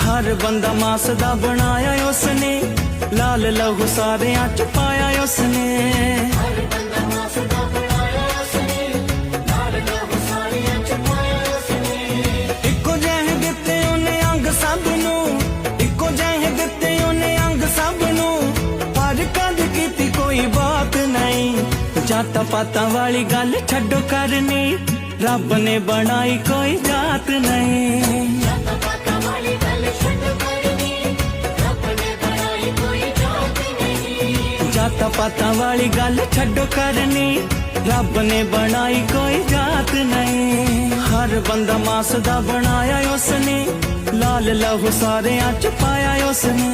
हर बंदा मास दा बनाया उसने, लाल लहू सारियां च पाया उसने। हर बंदा मास दा बनाया उसने, लाल लहू सारियां च पाया उसने। इको जह दिते उन्हें अंग सब नू, इको जह दिते उन्हें अंग सब नू, पर कद कीती कोई बात नहीं। जाता पाता वाली गल छड्डो करनी, रब ने बनाई कोई जात नहीं। जाता पाता वाली गल छड्डो करनी, रब ने बनाई कोई जात नहीं। जाता पाता वाली गल छड्डो करनी, रब ने बनाई कोई जात नहीं। हर बंदा मास दा बनाया उसने, लाल लहू सारियां च पाया उसने।